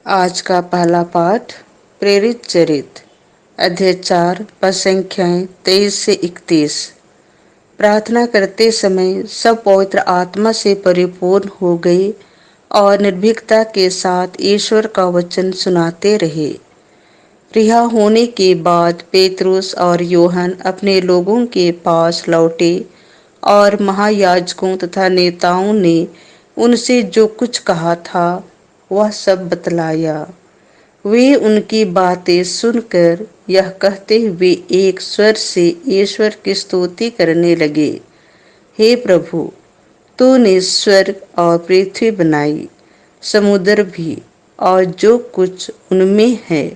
आज का पहला पाठ प्रेरित चरित अध्याय 4 पद संख्याएं 23 से 31। प्रार्थना करते समय सब पवित्र आत्मा से परिपूर्ण हो गए और निर्भीकता के साथ ईश्वर का वचन सुनाते रहे। रिहा होने के बाद पेतरुस और योहन अपने लोगों के पास लौटे और महायाजकों तथा नेताओं ने उनसे जो कुछ कहा था वह सब बतलाया। वे उनकी बातें सुनकर यह कहते हुए एक स्वर से ईश्वर की स्तुति करने लगे, हे प्रभु, तूने स्वर्ग और पृथ्वी बनाई, समुद्र भी और जो कुछ उनमें है।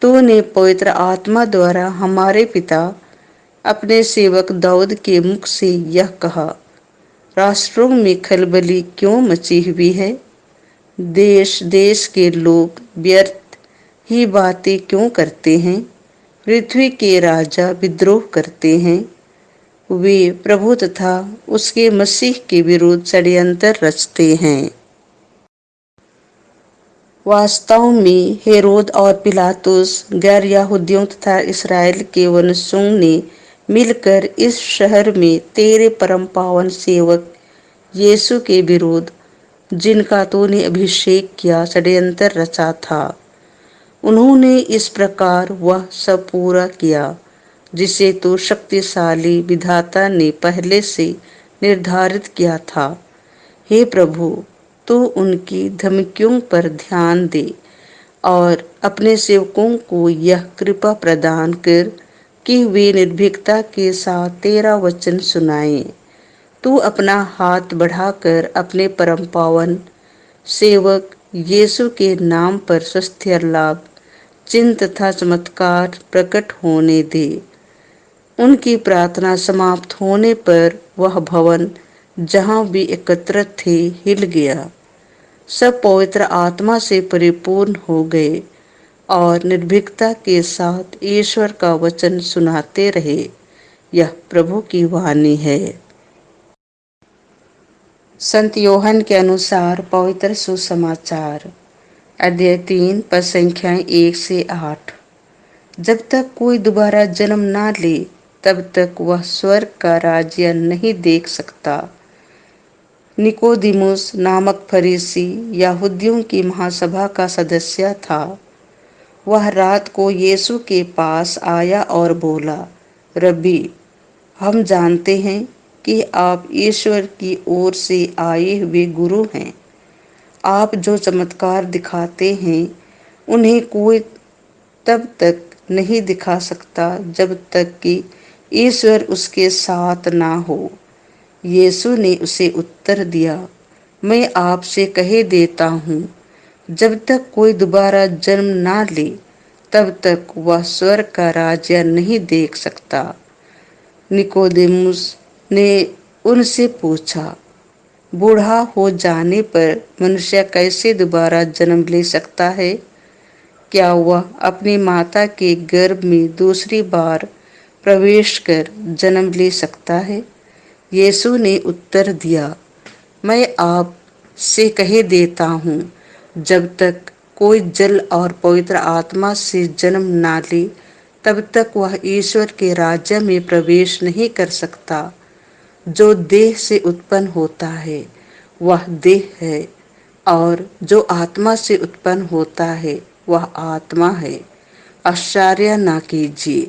तूने पवित्र आत्मा द्वारा हमारे पिता अपने सेवक दाऊद के मुख से यह कहा, राष्ट्रों में खलबली क्यों मची हुई है? देश देश के लोग व्यर्थ ही बातें क्यों करते हैं? पृथ्वी के राजा विद्रोह करते हैं। वे प्रभु तथा उसके मसीह के विरुद्ध षड्यंत्र रचते हैं। वास्तव में हेरोद और पिलातुस गैर यहूदियों तथा इसराइल के वंशों ने मिलकर इस शहर में तेरे परम पावन सेवक यीशु के विरुद्ध, जिनका तूने अभिषेक किया, षड्यंत्र रचा था। उन्होंने इस प्रकार वह सब पूरा किया जिसे तो शक्तिशाली विधाता ने पहले से निर्धारित किया था। हे प्रभु, तू उनकी धमकियों पर ध्यान दे और अपने सेवकों को यह कृपा प्रदान कर कि वे निर्भीकता के साथ तेरा वचन सुनाएं। तू अपना हाथ बढ़ाकर अपने परम पावन सेवक यीशु के नाम पर स्वास्थ्य लाभ, चिन्ह तथा चमत्कार प्रकट होने दे। उनकी प्रार्थना समाप्त होने पर वह भवन जहां भी एकत्रित थे हिल गया। सब पवित्र आत्मा से परिपूर्ण हो गए और निर्भीकता के साथ ईश्वर का वचन सुनाते रहे। यह प्रभु की वाणी है। संत योहन के अनुसार पवित्र सुसमाचार अध्याय 3 पद संख्याएं 1 से 8। जब तक कोई दोबारा जन्म ना ले तब तक वह स्वर्ग का राज्य नहीं देख सकता। निकोदिमुस नामक फरीसी यहूदियों की महासभा का सदस्य था। वह रात को यीशु के पास आया और बोला, रब्बी, हम जानते हैं कि आप ईश्वर की ओर से आए हुए गुरु हैं। आप जो चमत्कार दिखाते हैं उन्हें कोई तब तक नहीं दिखा सकता जब तक कि ईश्वर उसके साथ ना हो। यीशु ने उसे उत्तर दिया, मैं आपसे कहे देता हूँ, जब तक कोई दोबारा जन्म ना ले तब तक वह स्वर्ग का राज्य नहीं देख सकता। निकोदेमुस ने उनसे पूछा, बूढ़ा हो जाने पर मनुष्य कैसे दोबारा जन्म ले सकता है? क्या वह अपनी माता के गर्भ में दूसरी बार प्रवेश कर जन्म ले सकता है? यीशु ने उत्तर दिया, मैं आप से कहे देता हूँ, जब तक कोई जल और पवित्र आत्मा से जन्म ना ले तब तक वह ईश्वर के राज्य में प्रवेश नहीं कर सकता। जो देह से उत्पन्न होता है वह देह है और जो आत्मा से उत्पन्न होता है वह आत्मा है। आश्चर्य ना कीजिए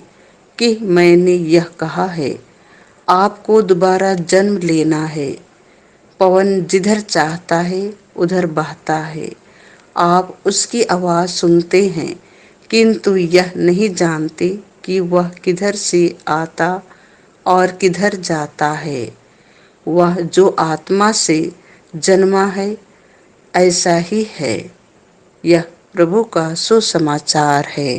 कि मैंने यह कहा है, आपको दोबारा जन्म लेना है। पवन जिधर चाहता है उधर बहता है, आप उसकी आवाज सुनते हैं किंतु यह नहीं जानते कि वह किधर से आता और किधर जाता है। वह जो आत्मा से जन्मा है ऐसा ही है। यह प्रभु का सुसमाचार है।